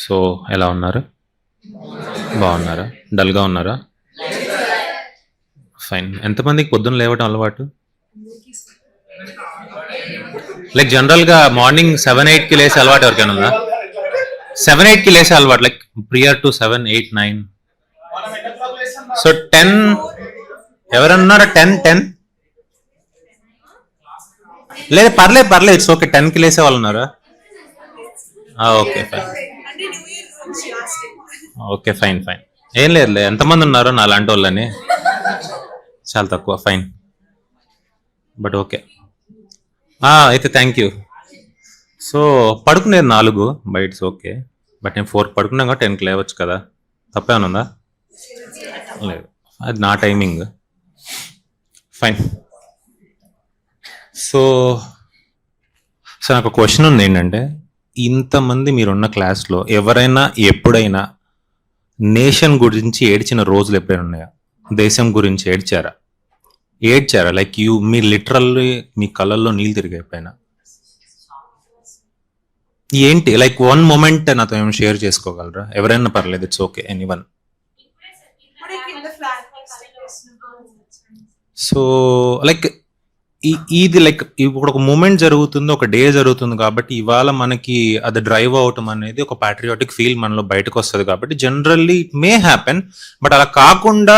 So ఎలా ఉన్నారు? బాగున్నారా? డల్గా ఉన్నారా? ఫైన్. ఎంతమందికి పొద్దున్న లేవటం అలవాటు? లైక్ జనరల్గా మార్నింగ్ 7-8కి లేసే అలవాటు ఎవరికైనా ఉందా? 7-8కి లేసే అలవాటు, లైక్ ప్రియర్ టు 7-8-9. సో 10 ఎవరన్నారా? 10 లేదు, పర్లేదు, ఇట్స్ ఓకే. 10కి లేసే వాళ్ళు ఉన్నారా? Okay fine. Okay fine. ఏం లేదులే, ఎంతమంది ఉన్నారో నా లాంటి వాళ్ళని? చాలా తక్కువ. Fine, but okay. అయితే థ్యాంక్ యూ. సో పడుకునేది 4, బట్ ఇట్స్ ఓకే. బట్ నేను 4 పడుకున్నాం కాబట్టి 10కి లేవచ్చు కదా, తప్పేమైనా ఉందా? లేదు, అది నా టైమింగ్. ఫైన్. సో నాకు క్వశ్చన్ ఉంది. ఏంటంటే, ఇంతమంది మీరున్న క్లాస్లో ఎవరైనా ఎప్పుడైనా నేషన్ గురించి ఏడ్చిన రోజులు ఎప్పుడైనా ఉన్నాయా? దేశం గురించి ఏడ్చారా? లైక్ మీ లిటరల్లీ మీ కళ్ళల్లో నీళ్ళు తిరిగాయి ఎప్పుడైనా? ఏంటి, లైక్ వన్ మూమెంట్ నాతో ఏమైనా షేర్ చేసుకోగలరా? ఎవరైనా పర్లేదు, it's okay, anyone. So like ఇది లైక్ ఇప్పుడు ఒక మూమెంట్ జరుగుతుంది, ఒక డే జరుగుతుంది కాబట్టి ఇవాళ మనకి అది డ్రైవ్ అవటం అనేది ఒక ప్యాట్రియాటిక్ ఫీల్ మనలో బయటకు వస్తుంది కాబట్టి generally it may happen. But అలా కాకుండా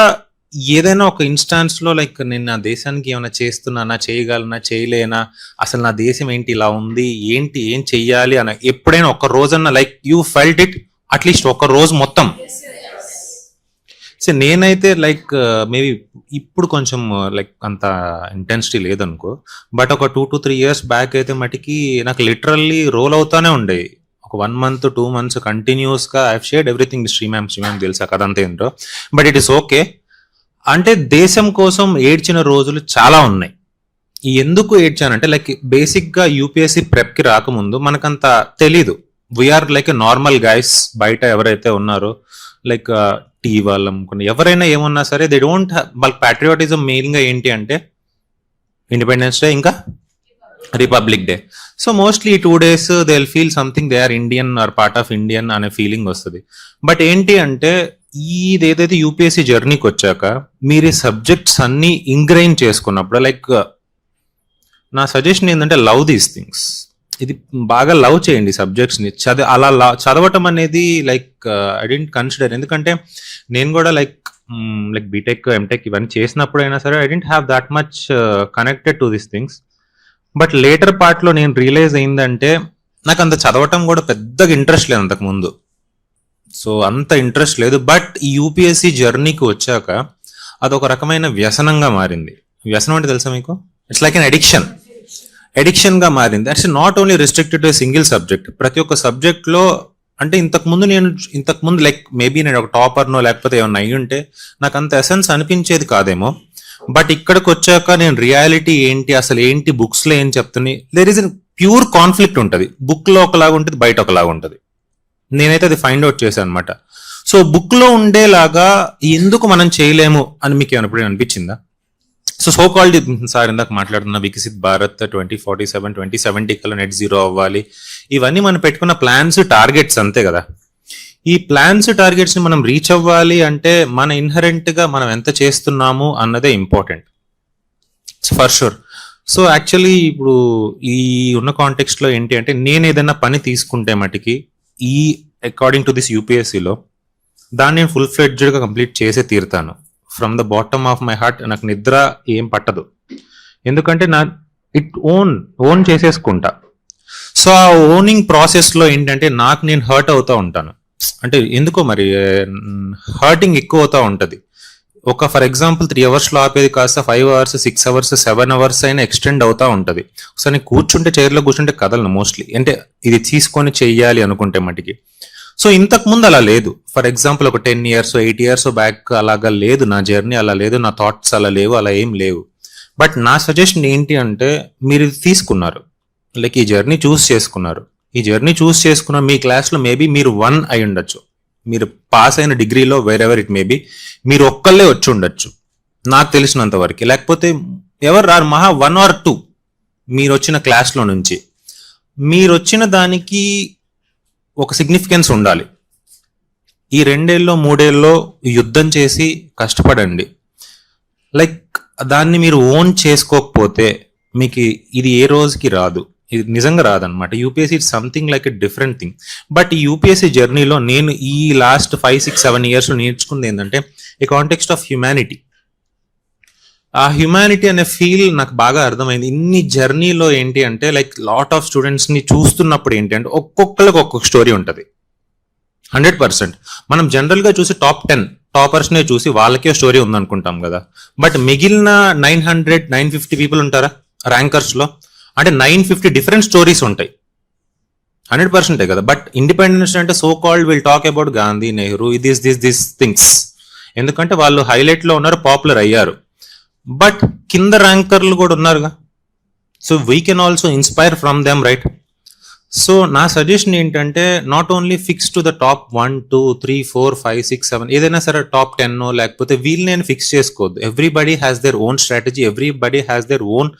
ఏదైనా ఒక ఇన్స్టాన్స్ లో లైక్ నేను నా దేశానికి ఏమైనా చేస్తున్నానా, చేయగలనా, చేయలేనా, అసలు నా దేశం ఏంటి ఇలా ఉంది, ఏం చెయ్యాలి అని ఎప్పుడైనా ఒక రోజన్నా like you felt it, at least ఒక రోజు మొత్తం? సో నేనైతే లైక్ మేబీ ఇప్పుడు కొంచెం లైక్ అంత ఇంటెన్సిటీ లేదనుకో, బట్ ఒక 2 to 3 years బ్యాక్ అయితే మటుకి నాకు లిటరల్లీ రోల్ అవుతానే ఉండేవి. ఒక 1 month 2 months కంటిన్యూస్గా ఐ హావ్ షేర్డ్ ఎవ్రీథింగ్ శ్రీమామ్ తెలుసా కదంతా ఏంటో. But it is okay. అంటే దేశం కోసం ఏడ్చిన రోజులు చాలా ఉన్నాయి. ఎందుకు ఏడ్చానంటే లైక్ బేసిక్గా యూపీఎస్సీ ప్రెప్కి రాకముందు మనకంత తెలీదు. We are like normal guys. బయట ఎవరైతే ఉన్నారో లైక్ టీ వాళ్ళం ఎవరైనా ఏమన్నా సరే దే డోంట్ వాళ్ళ ప్యాట్రియాటిజం మెయిన్గా ఏంటి అంటే ఇండిపెండెన్స్ డే ఇంకా republic day. So mostly 2 days they will feel something, they are Indian are part of Indian అనే ఫీలింగ్ వస్తుంది. బట్ ఏంటి అంటే ఇది ఏదైతే యూపీఎస్సీ జర్నీకి వచ్చాక మీరు ఈ సబ్జెక్ట్స్ అన్ని ఇంగ్రైన్ చేసుకున్నప్పుడు లైక్ నా సజెషన్ ఏంటంటే లవ్ దీస్ థింగ్స్. ఇది బాగా లవ్ చేయండి సబ్జెక్ట్స్ని. అలా చదవటం అనేది లైక్ ఐ డెంట్ కన్సిడర్. ఎందుకంటే నేను కూడా లైక్ బీటెక్ ఎంటెక్ ఇవన్నీ చేసినప్పుడు అయినా సరే I didn't have that much connected to these things. But later పార్ట్లో నేను రియలైజ్ అయిందంటే నాకు అంత చదవటం కూడా పెద్దగా ఇంట్రెస్ట్ లేదు అంతకుముందు. సో అంత ఇంట్రెస్ట్ లేదు. బట్ ఈ యూపీఎస్సీ జర్నీకి వచ్చాక అదొక రకమైన వ్యసనంగా మారింది. వ్యసనం అంటే తెలుసా మీకు? ఇట్స్ లైక్ అన్ ఎడిక్షన్గా మారింది. It's not only restricted to single subject. ప్రతి ఒక్క సబ్జెక్ట్లో అంటే ఇంతకుముందు లైక్ మేబీ నేను ఒక టాపర్నో లేకపోతే ఏమన్నా అయ్యి ఉంటే నాకు అంత ఎసెన్స్ అనిపించేది కాదేమో. బట్ ఇక్కడికి వచ్చాక నేను రియాలిటీ ఏంటి, అసలు ఏంటి బుక్స్లో ఏం చెప్తున్నాయి, దేర్ ఇస్ ప్యూర్ కాన్ఫ్లిక్ట్ ఉంటుంది. బుక్లో ఒకలాగా ఉంటుంది, బయట ఒకలాగా ఉంటుంది. నేనైతే అది ఫైండ్ అవుట్ చేశాను అనమాట. సో బుక్లో ఉండేలాగా ఎందుకు మనం చేయలేము అని మీకు ఎప్పుడైనా అనిపించిందా? సో కాల్డ్ సార్ ఇందాక మాట్లాడుతున్న వికసిత్ భారత్ 2047 2070 కల్లా నెట్ జీరో అవ్వాలి, ఇవన్నీ మనం పెట్టుకున్న ప్లాన్స్ టార్గెట్స్ అంతే కదా. ఈ ప్లాన్స్ టార్గెట్స్ని మనం రీచ్ అవ్వాలి అంటే మన ఇన్హరెంట్గా మనం ఎంత చేస్తున్నాము అన్నదే important for sure. So actually ఇప్పుడు ఈ ఉన్న కాంటెక్స్ట్లో ఏంటి అంటే నేను ఏదైనా పని తీసుకుంటే మటుకి ఈ అకార్డింగ్ టు దిస్ యూపీఎస్సీలో దాన్ని నేను ఫుల్ ఫ్లెడ్జ్డ్గా కంప్లీట్ చేసే తీరుతాను. From the bottom of my heart. నాకు నిద్ర ఏం పట్టదు, ఎందుకంటే ఓన్ చేసేసుకుంటా. సో ఆ ఓనింగ్ ప్రాసెస్లో ఏంటంటే నాకు నేను హర్ట్ అవుతూ ఉంటాను. అంటే ఎందుకో మరి హర్టింగ్ ఎక్కువ అవుతూ ఉంటుంది. ఒక ఫర్ ఎగ్జాంపుల్ 3 hours ఆపేది కాస్త 5 hours 6 hours 7 hours అయినా ఎక్స్టెండ్ అవుతూ ఉంటుంది. ఒకసారి నేను కూర్చుంటే చైర్లో కూర్చుంటే కదలను మోస్ట్లీ, అంటే ఇది తీసుకొని చెయ్యాలి అనుకుంటే మటుకి. సో ఇంతకు ముందు అలా లేదు. ఫర్ ఎగ్జాంపుల్ ఒక 10 years 8 years బ్యాక్ అలాగా లేదు నా జర్నీ, అలా లేదు నా థాట్స్, అలా లేవు, అలా ఏం లేవు. బట్ నా సజెషన్ ఏంటి అంటే మీరు ఇది తీసుకున్నారు, లైక్ ఈ జర్నీ చూస్ చేసుకున్న మీ క్లాస్లో మేబీ మీరు 1 అయి ఉండొచ్చు, మీరు పాస్ అయిన డిగ్రీలో వేరెవర్ ఇట్ మేబీ మీరు ఒక్కళ్ళే వచ్చి ఉండొచ్చు నాకు తెలిసినంత వరకు. లేకపోతే ఎవరు రారు, మహా 1 or 2 మీరు వచ్చిన క్లాస్లో నుంచి. మీరు వచ్చిన దానికి ఒక సిగ్నిఫికెన్స్ ఉండాలి. ఈ 2 ఏళ్ళలో 3 ఏళ్ళలో యుద్ధం చేసి కష్టపడండి. లైక్ దాన్ని మీరు ఓన్ చేసుకోకపోతే మీకు ఇది ఏ రోజుకి రాదు, ఇది నిజంగా రాదనమాట. UPSC it's something like a different thing. But ఈ యూపీఎస్సీ జర్నీలో నేను ఈ లాస్ట్ 5-6-7 years నేర్చుకుంది ఏంటంటే ఈ కాంటెక్స్ట్ ఆఫ్ హ్యుమానిటీ. ఆ హ్యుమానిటీ అనే ఫీల్ నాకు బాగా అర్థమైంది. ఇన్ని జర్నీలో ఏంటి అంటే లైక్ లాట్ ఆఫ్ స్టూడెంట్స్ ని చూస్తున్నప్పుడు ఏంటి అంటే ఒక్కొక్కరికి ఒక్కొక్క స్టోరీ ఉంటుంది. 100% మనం జనరల్ గా చూసి టాప్ 10 టాపర్స్ నే చూసి వాళ్ళకే స్టోరీ ఉందనుకుంటాం కదా. బట్ మిగిలిన 950 పీపుల్ ఉంటారా ర్యాంకర్స్ లో, అంటే 950 డిఫరెంట్ స్టోరీస్ ఉంటాయి. 100% కదా. బట్ ఇండిపెండెన్స్ అంటే so called will talk about Gandhi, Nehru, this things, ఎందుకంటే వాళ్ళు హైలైట్ లో ఉన్నారు, పాపులర్ అయ్యారు. బట్ కింద ర్యాంకర్లు కూడా ఉన్నారుగా. So we can also inspire from them, right? So నా సజెషన్ ఏంటంటే not only fix to the top 1, 2, 3, 4, 5, 6, 7 ఏదైనా సరే టాప్ 10 లేకపోతే వీళ్ళు నేను ఫిక్స్ చేసుకోవద్దు. Everybody has their own strategy, everybody has their own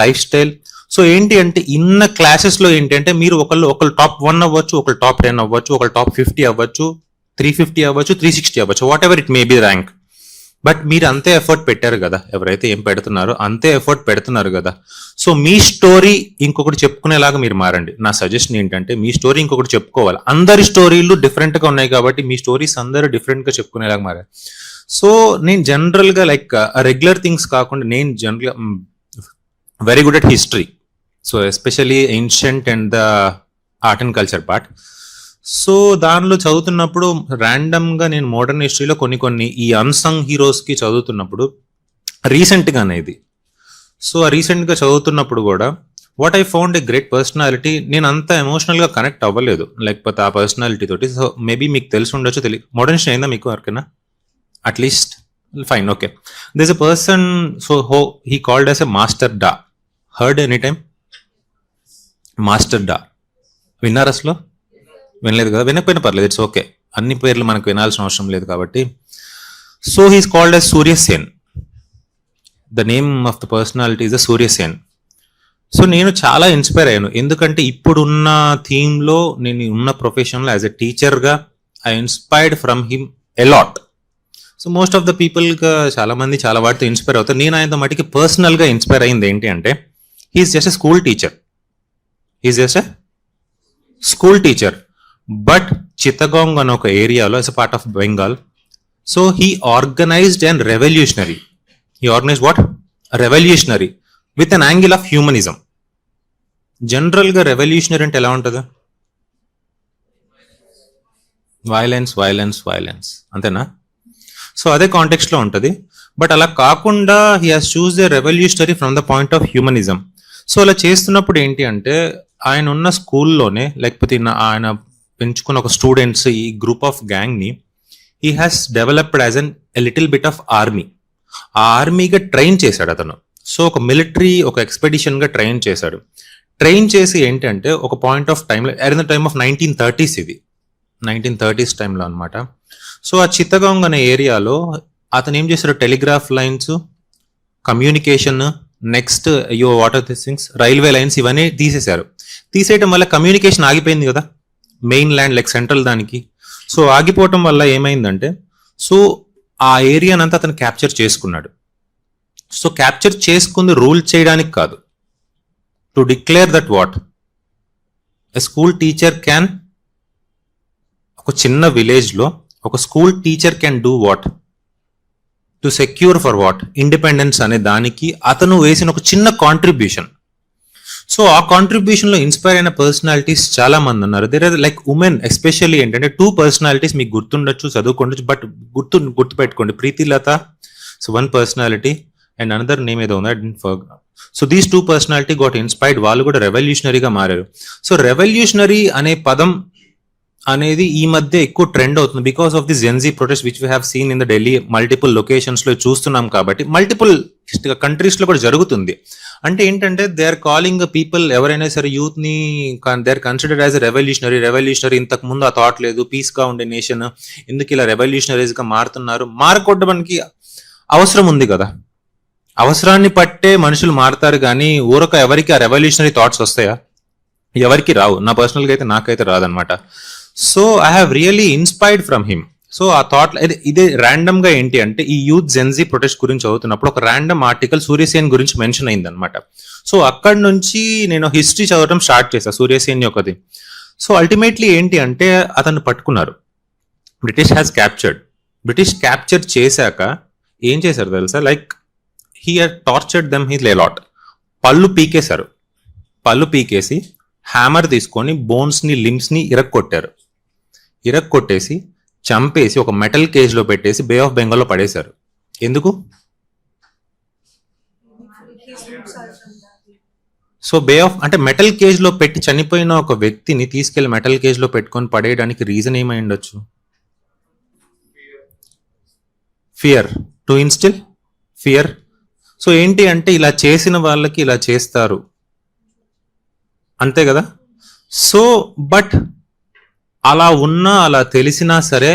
life style. So ఏంటి అంటే ఇన్న క్లాసెస్ లో ఏంటి అంటే మీరు ఒకళ్ళు టాప్ 1 అవ్వచ్చు, ఒకళ్ళు టాప్ 10 అవ్వచ్చు, ఒకళ్ళు టాప్ 50 అవ్వచ్చు, 350 అవ్వచ్చు, 360 అవ్వచ్చు, what ever it may B rank. But మీరు అంతే ఎఫర్ట్ పెట్టారు కదా, ఎవరైతే ఏం పెడుతున్నారో అంతే ఎఫర్ట్ పెడుతున్నారు కదా. సో మీ స్టోరీ ఇంకొకటి చెప్పుకునేలాగా మీరు మారండి. నా సజెషన్ ఏంటంటే మీ స్టోరీ ఇంకొకటి చెప్పుకోవాలి. అందరి స్టోరీలు డిఫరెంట్ గా ఉన్నాయి కాబట్టి మీ స్టోరీస్ అందరూ డిఫరెంట్ గా చెప్పుకునేలాగా మారారు. సో నేను జనరల్ గా లైక్ రెగ్యులర్ థింగ్స్ కాకుండా నేను జనరల్ గా very good at history. So especially ancient and the art and culture part. So దానిలో చదువుతున్నప్పుడు ర్యాండమ్ గా నేను మోడర్న్ హిస్టరీలో కొన్ని ఈ అన్సంగ్ హీరోస్ కి చదువుతున్నప్పుడు రీసెంట్ గానే ఇది. సో ఆ రీసెంట్ గా చదువుతున్నప్పుడు కూడా what I found a great personality. నేను అంత ఎమోషనల్ గా కనెక్ట్ అవ్వలేదు లేకపోతే ఆ పర్సనాలిటీ తోటి. సో మేబీ మీకు తెలిసి ఉండొచ్చు, తెలియదు. మోడర్న్ హిస్టరీ అయిందా మీకు ఎవరికైనా? At least fine, okay. This a person, so he called as a master Da. Heard any time master Da? విన్నారా అసలు? వినలేదు కదా, వినకపోయినా పర్లేదు, ఇట్స్ ఓకే. అన్ని పేర్లు మనకు వినాల్సిన అవసరం లేదు కాబట్టి. So he's called as Surya Sen. The name of the personality is the Surya Sen. So నేను చాలా ఇన్స్పైర్ అయ్యాను, ఎందుకంటే ఇప్పుడున్న థీమ్లో నేను ఉన్న ప్రొఫెషన్లో యాజ్ ఎ టీచర్గా I inspired from him a lot. So most of the పీపుల్గా చాలా మంది చాలా వాటితో ఇన్స్పైర్ అవుతారు. నేను ఆయనతో మటుకి పర్సనల్గా ఇన్స్పైర్ అయింది ఏంటి అంటే he's just a school teacher. He's just a school teacher. But Chittagong అనే ఒక ఏరియాలో as a part of Bengal, so he organized an revolutionary. He organized what? A revolutionary with an angle of humanism. General గా revolutionary అంటే ఎలా ఉంటుంది? Violence violence violence, అంతేనా? So అదే context లో ఉంటుంది. బట్ అలా కాకుండా he has choose the revolutionary from the point of humanism. So అలా చేస్తున్నప్పుడు ఏంటి అంటే ఆయన ఉన్న స్కూల్లోనే లేకపోతే ఆయన పెంచుకున్న ఒక స్టూడెంట్స్ ఈ గ్రూప్ ఆఫ్ గ్యాంగ్ ని he has developed as an a little bit of army. ఆ ఆర్మీగా ట్రైన్ చేశాడు అతను. సో ఒక మిలిటరీ ఒక ఎక్స్పెడిషన్ గా ట్రైన్ చేశాడు. ట్రైన్ చేసి ఏంటంటే ఒక పాయింట్ ఆఫ్ టైంలో around the time of 1930s, ఇది 1930s టైంలో అనమాట. సో ఆ చిత్తగాంగ్ అనే ఏరియాలో అతను ఏం చేశాడు, telegraph lines, communication, next what are this things, railway lines, ఇవన్నీ తీసేశారు. తీసేయటం వల్ల కమ్యూనికేషన్ ఆగిపోయింది కదా మెయిన్ ల్యాండ్ లైక్ సెంట్రల్ దానికి. సో ఆగిపోవటం వల్ల ఏమైందంటే సో ఆ ఏరియానంతా అతను క్యాప్చర్ చేసుకున్నాడు. సో క్యాప్చర్ చేసుకుంది రూల్ చేయడానికి కాదు, to declare that what a school teacher can, ఒక చిన్న విలేజ్ లో ఒక school teacher can do what to secure for what independence అనే దానికి అతను వేసిన ఒక చిన్న కాంట్రిబ్యూషన్. సో ఆ కాంట్రిబ్యూషన్ లో ఇన్స్పైర్ అయిన పర్సనాలిటీస్ చాలా మంది ఉన్నారు. There are like women especially ఏంటంటే 2 పర్సనాలిటీస్ మీకు గుర్తుండొచ్చు, చదువుకోండొచ్చు, బట్ గుర్తుపెట్టుకోండి. Pritilata, so one personality, and another name ఏదో ఉంది. So these 2 personality got inspired. వాళ్ళు కూడా రెవల్యూషనరీగా మారారు. సో రెవల్యూషనరీ అనే పదం అనేది ఈ మధ్య ఎక్కువ ట్రెండ్ అవుతుంది because of the Gen Z protest which we have seen in the Delhi. Multiple locations లో చూస్తున్నాం కాబట్టి మల్టిపుల్ కంట్రీస్ లో కూడా జరుగుతుంది. అంటే ఏంటంటే దే ఆర్ కాలింగ్ పీపుల్, ఎవరైనా సరే యూత్ ని they are considered as revolutionary. ఇంతకు ముందు ఆ థాట్ లేదు, పీస్ గా ఉండే నేషన్, ఎందుకు ఇలా రెవల్యూషనరీస్ గా మారుతున్నారు? మారకొట్టడానికి అవసరం ఉంది కదా, అవసరాన్ని పట్టే మనుషులు మారుతారు కానీ ఊరక ఎవరికి ఆ రెవల్యూషనరీ థాట్స్ వస్తాయా? ఎవరికి రావు. నా పర్సనల్గా అయితే నాకైతే రాదనమాట. So I have really inspired from him. So ఆ థాట్ ఇదే ర్యాండమ్ గా ఏంటి అంటే ఈ యూత్ జెన్జీ ప్రొటెస్ట్ గురించి చదువుతున్నప్పుడు ఒక ర్యాండమ్ ఆర్టికల్ సూర్యసేన్ గురించి మెన్షన్ అయింది అనమాట. సో అక్కడి నుంచి నేను హిస్టరీ చదవడం స్టార్ట్ చేశాను సూర్యసేన్ యొక్కది. సో అల్టిమేట్లీ ఏంటి అంటే అతన్ని పట్టుకున్నారు, బ్రిటిష్ క్యాప్చర్ చేశాక ఏం చేశారు తెలుసా, like he tortured them he lot. పళ్ళు పీకేసి హ్యామర్ తీసుకొని బోన్స్ ని లిమ్స్ ని ఇరక్కొట్టేసి చంపేసి ఒక మెటల్ కేజ్ లో పెట్టేసి బే ఆఫ్ బెంగాల్ లో పడేశారు. ఎందుకు? సో బే ఆఫ్ అంటే మెటల్ కేజ్ లో పెట్టి చనిపోయిన ఒక వ్యక్తిని తీసుకెళ్లి మెటల్ కేజ్ లో పెట్టుకొని పడేయడానికి రీజన్ ఏమై ఉండొచ్చు? Fear, to instil fear. So ఏంటి అంటే ఇలా చేసిన వాళ్ళకి ఇలా చేస్తారు అంతే కదా. సో బట్ అలా ఉన్నా అలా తెలిసినా సరే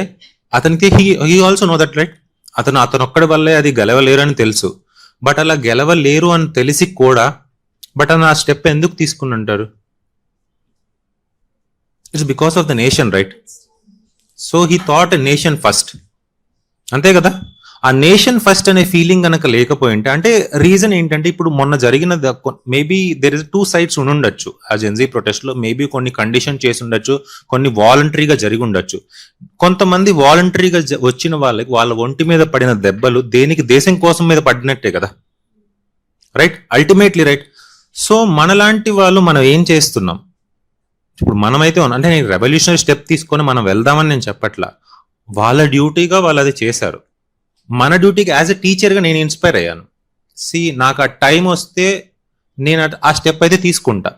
అతనికి he also know that right, అతను ఒక్కడి వల్లే అది గెలవలేరు అని తెలుసు. బట్ అలా గెలవలేరు అని తెలిసి కూడా బట్ అతను ఆ స్టెప్ ఎందుకు తీసుకుని ఉంటారు? It's because of the nation right. So he thought a nation first, అంతే కదా. ఆ నేషన్ ఫస్ట్ అనే ఫీలింగ్ కనుక లేకపోయింటే అంటే రీజన్ ఏంటంటే ఇప్పుడు మొన్న జరిగిన మేబీ దెర్ ఇస్ 2 sides ఉండొచ్చు ఆ జెన్జీ ప్రొటెస్ట్ లో. మేబీ కొన్ని కండిషన్ చేసి ఉండొచ్చు, కొన్ని వాలంటరీగా జరిగి ఉండొచ్చు. కొంతమంది వాలంటరీగా వచ్చిన వాళ్ళకి వాళ్ళ ఒంటి మీద పడిన దెబ్బలు దేనికి, దేశం కోసం మీద పడినట్టే కదా రైట్, అల్టిమేట్లీ రైట్. సో మనలాంటి వాళ్ళు మనం ఏం చేస్తున్నాం ఇప్పుడు? మనమైతే అంటే నేను రెవల్యూషనరీ స్టెప్ తీసుకొని మనం వెళ్దామని నేను చెప్పట్లా, వాళ్ళ డ్యూటీగా వాళ్ళు అది చేశారు. మన డ్యూటీకి యాజ్ ఎ టీచర్గా నేను ఇన్స్పైర్ అయ్యాను. నాకు ఆ టైం వస్తే నేను ఆ స్టెప్ అయితే తీసుకుంటా.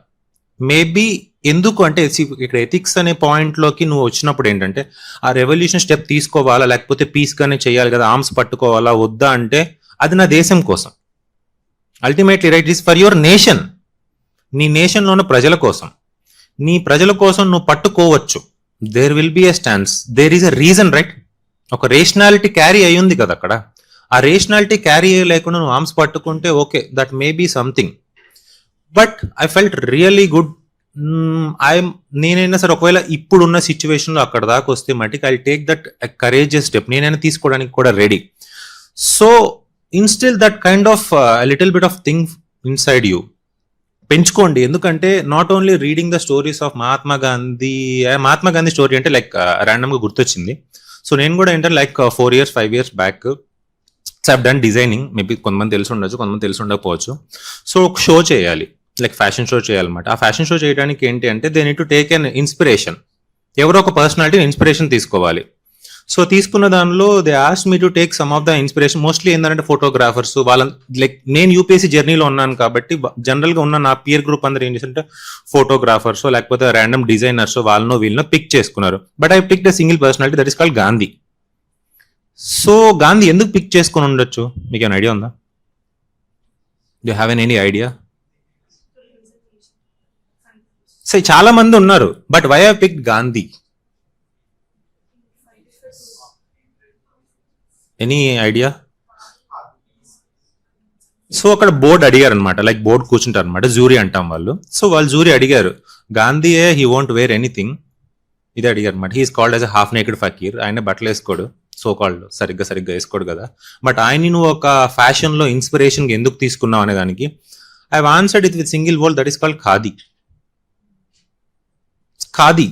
మేబీ ఎందుకు అంటే ఇక్కడ ఎథిక్స్ అనే పాయింట్లోకి నువ్వు వచ్చినప్పుడు ఏంటంటే ఆ రెవల్యూషన్ స్టెప్ తీసుకోవాలా లేకపోతే పీస్గానే చేయాలి కదా, ఆర్మ్స్ పట్టుకోవాలా వద్దా అంటే అది నా దేశం కోసం. Ultimately right is for your nation. నీ నేషన్లో ఉన్న ప్రజల కోసం, నీ ప్రజల కోసం నువ్వు పట్టుకోవచ్చు. There will be a stance, there is a reason right. ఒక రేషనాలిటీ క్యారీ అయ్యింది కదా అక్కడ. ఆ రేషనాలిటీ క్యారీ అయ్యలేకుండా నువ్వు ఆర్మ్స్ పట్టుకుంటే okay, that may be something. But I felt really good. నేనైనా సరే ఒకవేళ ఇప్పుడున్న సిచ్యువేషన్లో అక్కడ దాకా వస్తే మటుకు I take that courageous step, నేనైనా తీసుకోవడానికి కూడా ready. So instill that kind of little bit of thing inside you, పెంచుకోండి. ఎందుకంటే not only reading the stories of Mahatma Gandhi story అంటే లైక్ ర్యాండమ్గా గుర్తొచ్చింది. సో నేను కూడా ఏంటంటే like 4 years 5 years back I've done designing. Maybe కొంతమంది తెలిసి ఉండొచ్చు, కొంతమంది తెలిసి ఉండకపోవచ్చు. సో ఒక షో చేయాలి, లైక్ ఫ్యాషన్ షో చేయాలన్నమాట. ఆ ఫ్యాషన్ షో చేయడానికి ఏంటి అంటే they need to take an inspiration, ఎవరో ఒక పర్సనాలిటీ ఇన్స్పిరేషన్ తీసుకోవాలి. సో తీసుకున్న దానిలో they asked me to take some of the inspiration. Mostly ఏంటంటే ఫోటోగ్రాఫర్స్ వాళ్ళ లైక్ నేను యూపీఎస్సీ జర్నీలో ఉన్నాను కాబట్టి జనరల్గా ఉన్న నా పియర్ గ్రూప్ అందరూ ఏం చేస్తుంటే ఫోటోగ్రాఫర్స్ లేకపోతే ర్యాండమ్ డిజైనర్స్ వాళ్ళనో వీళ్ళనో పిక్ చేసుకున్నారు. But I pick the single personality that is called Gandhi. So Gandhi ఎందుకు పిక్ చేసుకుని ఉండొచ్చు? మీకు ఏమైనా ఐడియా ఉందా? You have any idea? So చాలా మంది ఉన్నారు, but why I pick Gandhi? Any idea? So అక్కడ బోర్డు అడిగారు అనమాట, లైక్ బోర్డు కూర్చుంటారు అనమాట, జూరీ అంటాం వాళ్ళు. సో వాళ్ళు జూరీ అడిగారు గాంధీయే హీ వోంట్ వేర్ ఎనీథింగ్, ఇదే అడిగారు అనమాట. He is called as a half naked ఫకీర్. ఆయన బట్టలు వేసుకోడు, సో కాల్డ్ సరిగ్గా వేసుకోడు కదా. బట్ ఆయన్ని నువ్వు ఒక ఫ్యాషన్ లో ఇన్స్పిరేషన్ ఎందుకు తీసుకున్నావు అనే దానికి I have answered it with single word, that is called khadi. Khadi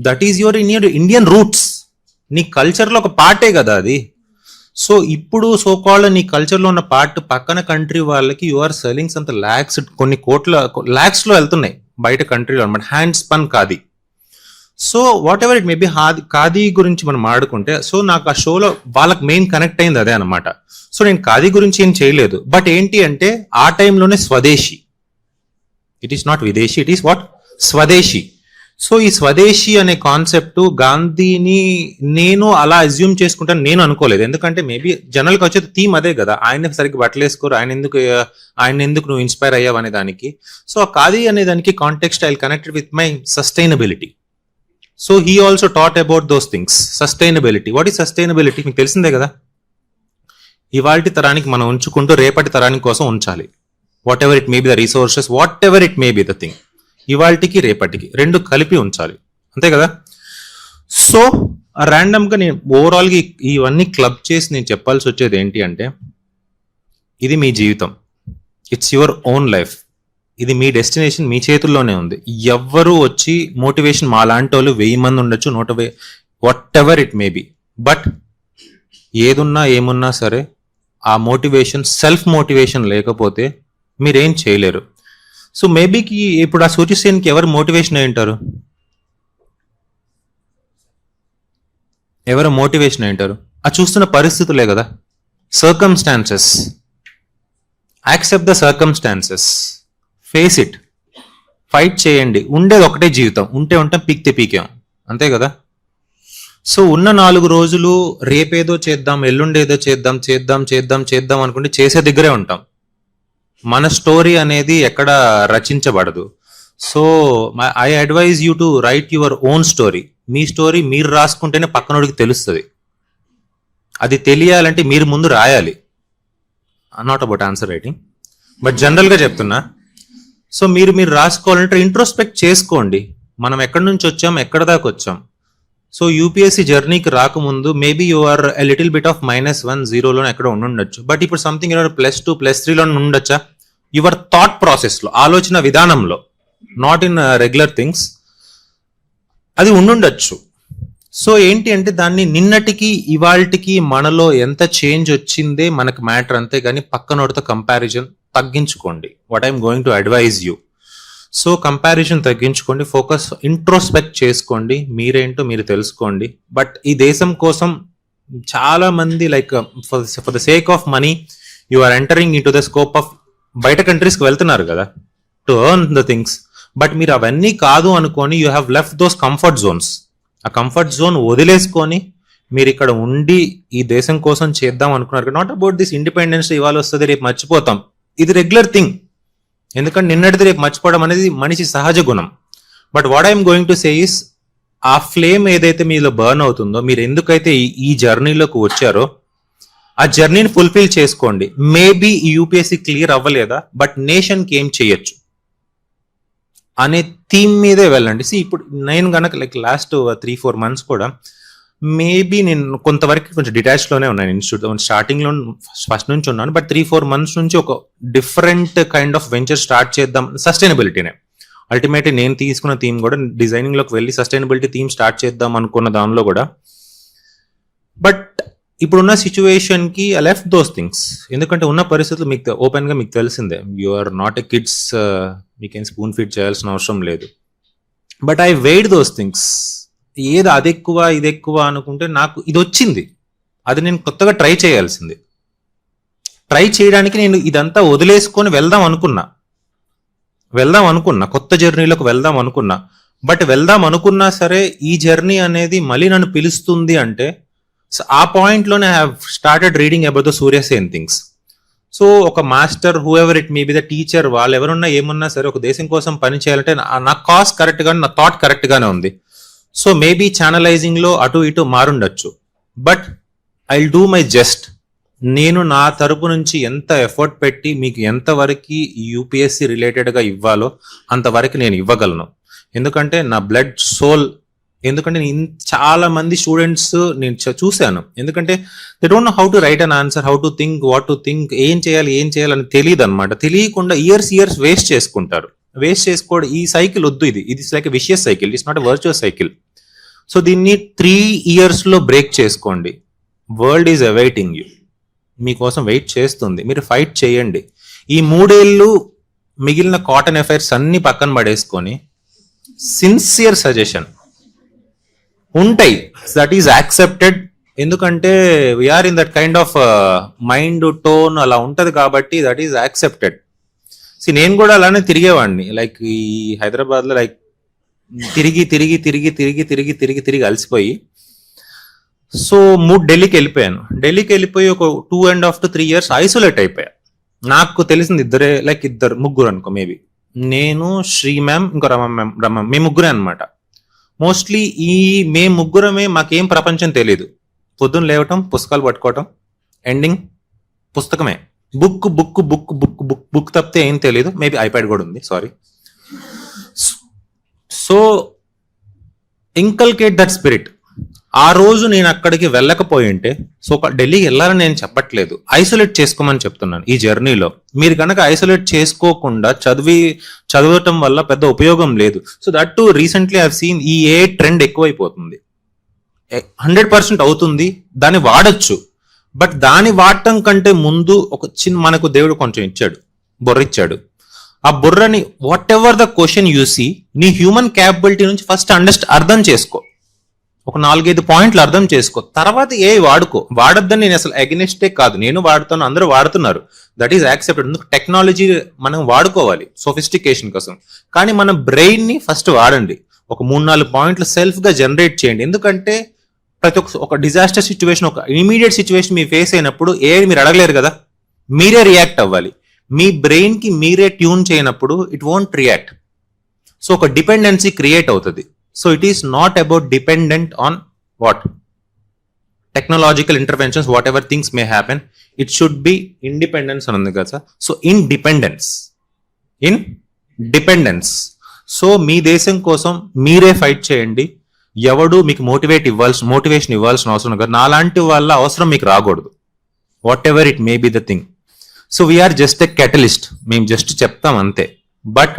that is your Indian roots. నీ కల్చర్ లో ఒక పార్టే కదా అది. సో ఇప్పుడు సో కాల్డ్ నీ కల్చర్ లో ఉన్న పార్ట్ పక్కన కంట్రీ వాళ్ళకి యు ఆర్ సెల్లింగ్ సంత లాక్స్, కొన్ని కోట్ల లాక్స్ లో వెళ్తున్నాయి బయట కంట్రీలో అనమాట, hand spun khadi. So what ever it maybe khadi గురించి మనం ఆడుకుంటే, సో నాకు ఆ షోలో వాళ్ళకి మెయిన్ కనెక్ట్ అయింది అదే అనమాట. సో నేను ఖాదీ గురించి ఏం చేయలేదు, బట్ ఏంటి అంటే ఆ టైంలోనే స్వదేశీ, ఇట్ ఈస్ నాట్ విదేశీ, ఇట్ ఈస్ వాట్ స్వదేశీ. సో ఈ స్వదేశీ అనే కాన్సెప్ట్ గాంధీని నేను అలా అజ్యూమ్ చేసుకుంటాను, నేను అనుకోలేదు. ఎందుకంటే మేబీ జనరల్గా వచ్చే థీమ్ అదే కదా, ఆయన సరిగ్గా బట్టలు వేసుకోరు, ఆయన ఎందుకు నువ్వు ఇన్స్పైర్ అయ్యావు అనే దానికి. సో ఆ ఖాదీ అనే దానికి context I connected with my sustainability. So he also taught about those things. Sustainability, what is sustainability మీకు తెలిసిందే కదా. ఇవాల్టి తరానికి మనం ఉంచుకుంటూ రేపటి తరానికి కోసం ఉంచాలి. Whatever it may be the resources, whatever it may be the thing, ఇవాల్టికి రేపటికి రెండు కలిపి ఉంచాలి, అంతే కదా. సో ర్యాండమ్గా నేను ఓవరాల్గా ఇవన్నీ క్లబ్ చేసి నేను చెప్పాల్సి వచ్చేది ఏంటి అంటే, ఇది మీ జీవితం, ఇట్స్ యువర్ ఓన్ లైఫ్, ఇది మీ డెస్టినేషన్ మీ చేతుల్లోనే ఉంది. ఎవ్వరు వచ్చి మోటివేషన్ మా లాంటి వాళ్ళు 1000 మంది ఉండొచ్చు, 100 what ever it may B, but ఏదున్నా ఏమున్నా సరే ఆ మోటివేషన్, సెల్ఫ్ మోటివేషన్ లేకపోతే మీరేం చేయలేరు. సో మేబీకి ఇప్పుడు ఆ సూర్యసేన్కి ఎవరు మోటివేషన్ అయి ఉంటారు? ఎవరు మోటివేషన్ అయి ఉంటారు? ఆ చూస్తున్న పరిస్థితులే కదా, circumstances. Accept the circumstances, face it, fight చేయండి. ఉండేది ఒకటే జీవితం, ఉంటే ఉంటాం, పీక్తే పీకేం, అంతే కదా. సో ఉన్న 4 రోజులు రేపేదో చేద్దాం, ఎల్లుండేదో చేద్దాం చేద్దాం చేద్దాం చేద్దాం అనుకుంటే చేసే దగ్గరే ఉంటాం. మన స్టోరీ అనేది ఎక్కడ రచించబడదు. So I advise you to write your own story. మీ స్టోరీ మీరు రాసుకుంటేనే పక్కనోడికి తెలుస్తుంది. అది తెలియాలంటే మీరు ముందు రాయాలి. Not about answer writing, but జనరల్గా చెప్తున్నా. సో మీరు రాసుకోవాలంటే ఇంట్రోస్పెక్ట్ చేసుకోండి. మనం ఎక్కడి నుంచి వచ్చాం, ఎక్కడ దాకా వచ్చాం. సో యూపీఎస్సీ జర్నీకి రాకముందు maybe you are a little bit of -1 0లో ఎక్కడ ఉండొచ్చు. బట్ ఇప్పుడు సంథింగ్ +2 +3లో ఉండొచ్చా? యువర్ థాట్ ప్రాసెస్లో, ఆలోచన విధానంలో, నాట్ ఇన్ రెగ్యులర్ థింగ్స్, అది ఉండుండొచ్చు. సో ఏంటి అంటే దాన్ని నిన్నటికి ఇవాళకి మనలో ఎంత చేంజ్ వచ్చిందే మనకు మ్యాటర్, అంతే కానీ పక్కనోడితో కంపారిజన్ తగ్గించుకోండి. What I'm going to advise you. So comparison తగ్గించుకోండి, ఫోకస్, ఇంట్రోస్పెక్ట్ చేసుకోండి, మీరేంటో మీరు తెలుసుకోండి. బట్ ఈ దేశం కోసం చాలా మంది like for the sake of money you are entering into the scope of బయట కంట్రీస్కి వెళ్తున్నారు కదా to earn the things. But మీరు అవన్నీ కాదు అనుకొని you have left those comfort zones. ఆ కంఫర్ట్ జోన్ వదిలేసుకొని మీరు ఇక్కడ ఉండి ఈ దేశం కోసం చేద్దాం అనుకున్నారు. నాట్ అబౌట్ దిస్ ఇండిపెండెన్స్ ఇవాళ వస్తుంది రేపు మర్చిపోతాం, ఇది రెగ్యులర్ థింగ్. ఎందుకంటే నిన్నటిది రేపు మర్చిపోవడం అనేది మనిషి సహజ గుణం. But what I'm going to say is, ఆ ఫ్లేమ్ ఏదైతే మీలో బర్న్ అవుతుందో, మీరు ఎందుకైతే ఈ జర్నీలోకి వచ్చారో ఆ జర్నీని ఫుల్ఫిల్ చేసుకోండి. మేబీ యూపీఎస్సీ క్లియర్ అవ్వలేదా, బట్ నేషన్కి ఏం చేయొచ్చు అనే థీమ్ మీదే వెళ్ళండి. ఇప్పుడు నేను కనుక లైక్ లాస్ట్ 3-4 months కూడా మేబీ నేను కొంతవరకు కొంచెం డిటాచ్లోనే ఉన్నాను. ఇన్స్టిట్యూట్ స్టార్టింగ్లో ఫస్ట్ నుంచి ఉన్నాను, బట్ 3-4 months నుంచి ఒక different kind of venture start చేద్దాం. సస్టైనబిలిటీనే అల్టిమేట్లీ నేను తీసుకున్న థీమ్ కూడా, డిజైనింగ్లోకి వెళ్ళి సస్టైనబిలిటీ థీమ్ స్టార్ట్ చేద్దాం అనుకున్న దానిలో కూడా. బట్ ఇప్పుడున్న సిచ్యువేషన్కి ఐ లెఫ్ట్ దోస్ థింగ్స్. ఎందుకంటే ఉన్న పరిస్థితులు మీకు ఓపెన్గా మీకు తెలిసిందే. You are not a kids, మీకేం స్పూన్ ఫీడ్ చేయాల్సిన అవసరం లేదు. But I weight those things. ఏది అది ఎక్కువ ఇది ఎక్కువ అనుకుంటే నాకు ఇది వచ్చింది, అది నేను కొత్తగా ట్రై చేయాల్సింది. ట్రై చేయడానికి నేను ఇదంతా వదిలేసుకొని వెళ్దాం అనుకున్నా, కొత్త జర్నీలోకి వెళ్దాం అనుకున్నా. బట్ వెళ్దాం అనుకున్నా సరే ఈ జర్నీ అనేది మళ్ళీ నన్ను పిలుస్తుంది అంటే ఆ పాయింట్లోనే I have started reading about the Surya Sen things. So ఒక master, whoever it may be, the teacher, వాళ్ళు ఎవరున్నా ఏమున్నా సరే ఒక దేశం కోసం పని చేయాలంటే నా కాజ్ కరెక్ట్ గానే, నా థాట్ కరెక్ట్ గానే ఉంది. సో మేబీ ఛానలైజింగ్ లో అటు ఇటు మారుండొచ్చు, but I will do my just. నేను నా తరపు నుంచి ఎంత ఎఫర్ట్ పెట్టి మీకు ఎంతవరకు యూపీఎస్సీ రిలేటెడ్గా ఇవ్వాలో అంతవరకు నేను ఇవ్వగలను. ఎందుకంటే నా బ్లడ్ సోల్, ఎందుకంటే నేను చాలా మంది స్టూడెంట్స్ నేను చూశాను. ఎందుకంటే they don't know how to write an answer, how to think, what to think, ఏం చేయాలని తెలియదు అనమాట. తెలియకుండా ఇయర్స్ వేస్ట్ చేసుకుంటారు. వేస్ట్ చేసుకోవడం, ఈ సైకిల్ వద్దు. ఇది like vicious cycle, it's not a virtuous cycle. So దీన్ని 3 years లో బ్రేక్ చేసుకోండి. వరల్డ్ ఈజ్ అవైటింగ్ యూ, మీకోసం వెయిట్ చేస్తుంది. మీరు ఫైట్ చేయండి. ఈ 3 ఏళ్ళు మిగిలిన కాటన్ అఫైర్స్ అన్ని పక్కన పడేసుకొని సిన్సియర్ సజెషన్ ఉంటాయి, దట్ ఈజ్ యాక్సెప్టెడ్. ఎందుకంటే we are in that kind of mind tone అలా ఉంటది కాబట్టి దట్ ఈజ్ యాక్సెప్టెడ్. నేను కూడా అలానే తిరిగేవాడిని, లైక్ ఈ హైదరాబాద్లో లైక్ తిరిగి అలసిపోయి. సో ఢిల్లీకి వెళ్ళిపోయి ఒక 2.5 to 3 years ఐసోలేట్ అయిపోయా. నాకు తెలిసింది ముగ్గురు అనుకో, మేబీ నేను, శ్రీ మ్యామ్, ఇంకో రమ, మేము ముగ్గురే అనమాట. మోస్ట్లీ మేము ముగ్గురమే, మాకేం ప్రపంచం తెలియదు. పొద్దున్న లేవటం, పుస్తకాలు పట్టుకోవటం, ఎండింగ్ పుస్తకమే, బుక్ తప్పితే ఏం తెలియదు. మేబీ ఐప్యాడ్ కూడా ఉంది, sorry. So inculcate that spirit. ఆ రోజు నేను అక్కడికి వెళ్ళకపోయింటే, సో ఢిల్లీకి వెళ్ళాలని నేను చెప్పట్లేదు, ఐసోలేట్ చేసుకోమని చెప్తున్నాను. ఈ జర్నీలో మీరు కనుక ఐసోలేట్ చేసుకోకుండా చదవటం వల్ల పెద్ద ఉపయోగం లేదు. So that to recently I seen ఈ ఏ ట్రెండ్ ఎక్కువైపోతుంది. 100% అవుతుంది, దాన్ని వాడచ్చు. బట్ దాన్ని వాడటం కంటే ముందు ఒక మనకు దేవుడు కొంచెం ఇచ్చాడు, బుర్ర ఇచ్చాడు. ఆ బుర్రని whatever the question you see, నీ హ్యూమన్ క్యాపబిలిటీ నుంచి ఫస్ట్ అర్థం చేసుకో. ఒక 4-5 పాయింట్లు అర్థం చేసుకో, తర్వాత వాడొద్దని నేను అసలు అగెనిస్టే కాదు, నేను వాడుతాను, అందరూ వాడుతున్నారు, దట్ ఈస్ యాక్సెప్టెడ్. ఎందుకు టెక్నాలజీ మనం వాడుకోవాలి సోఫిస్టికేషన్ కోసం, కానీ మన బ్రెయిన్ ని ఫస్ట్ వాడండి. ఒక 3-4 పాయింట్లు సెల్ఫ్ గా జనరేట్ చేయండి. ఎందుకంటే ప్రతి ఒక డిజాస్టర్ సిచ్యువేషన్, ఒక ఇమీడియట్ సిచ్యువేషన్ మీరు ఫేస్ అయినప్పుడు మీరు అడగలేరు కదా, మీరే రియాక్ట్ అవ్వాలి. మీ బ్రెయిన్ కి మీరే ట్యూన్ చేయనప్పుడు ఇట్ వోంట్ రియాక్ట్. సో ఒక డిపెండెన్సీ క్రియేట్ అవుతుంది. So it is not about dependent on what technological interventions, whatever things may happen, it should be independence అని ఉంది కదా sir. So independence. So మీ దేశం కోసం మీరే ఫైట్ చేయండి. ఎవడు మీకు మోటివేషన్ ఇవ్వాల్సిన అవసరం కాదు. నాలాంటి వాళ్ళ అవసరం మీకు రాకూడదు, whatever it may be the thing. So we are just a catalyst, మేము జస్ట్ చెప్తాం అంతే. బట్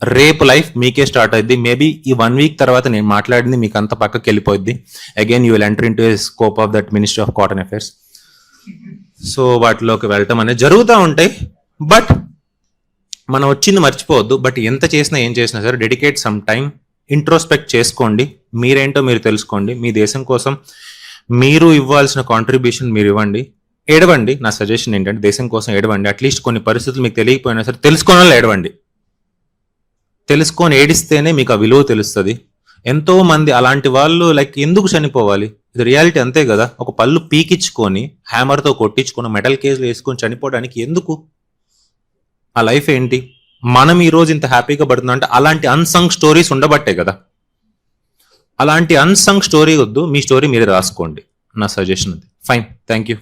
రేపు లైఫ్ మీకే స్టార్ట్ అయింది. మేబీ ఈ 1 వీక్ తర్వాత నేను మాట్లాడింది మీకు అంత పక్కకి వెళ్ళిపోద్ది. Again you will enter in to scope of that ministry of cotton affairs. So వాటిలోకి వెళ్ళటం అనేది జరుగుతూ ఉంటాయి. బట్ మనం వచ్చింది మర్చిపోవద్దు. బట్ ఎంత చేసినా ఏం చేసినా సరే డెడికేట్ సమ్ టైం, ఇంట్రోస్పెక్ట్ చేసుకోండి, మీరేంటో మీరు తెలుసుకోండి. మీ దేశం కోసం మీరు ఇవ్వాల్సిన కాంట్రిబ్యూషన్ మీరు ఇవ్వండి. ఏడవండి. నా సజెషన్ ఏంటంటే దేశం కోసం ఏడవండి. అట్లీస్ట్ కొన్ని పరిస్థితులు మీకు తెలియకపోయినా సరే తెలుసుకోవాలని ఏడవండి. తెలుసుకొని ఏడిస్తేనే మీకు ఆ విలువ తెలుస్తుంది. ఎంతో మంది అలాంటి వాళ్ళు లైక్ ఎందుకు చనిపోవాలి, ఇది రియాలిటీ అంతే కదా. ఒక పళ్ళు పీకించుకొని హ్యామర్తో కొట్టించుకొని మెటల్ కేసులు వేసుకొని చనిపోవడానికి ఎందుకు? ఆ లైఫ్ ఏంటి? మనం ఈ రోజు ఇంత హ్యాపీగా పడుతున్నాం అంటే అలాంటి అన్సంగ్ స్టోరీస్ ఉండబట్టే కదా. అలాంటి అన్సంగ్ స్టోరీ వద్దు, మీ స్టోరీ మీరే రాసుకోండి. నా సజెషన్ అది. Fine, thank you.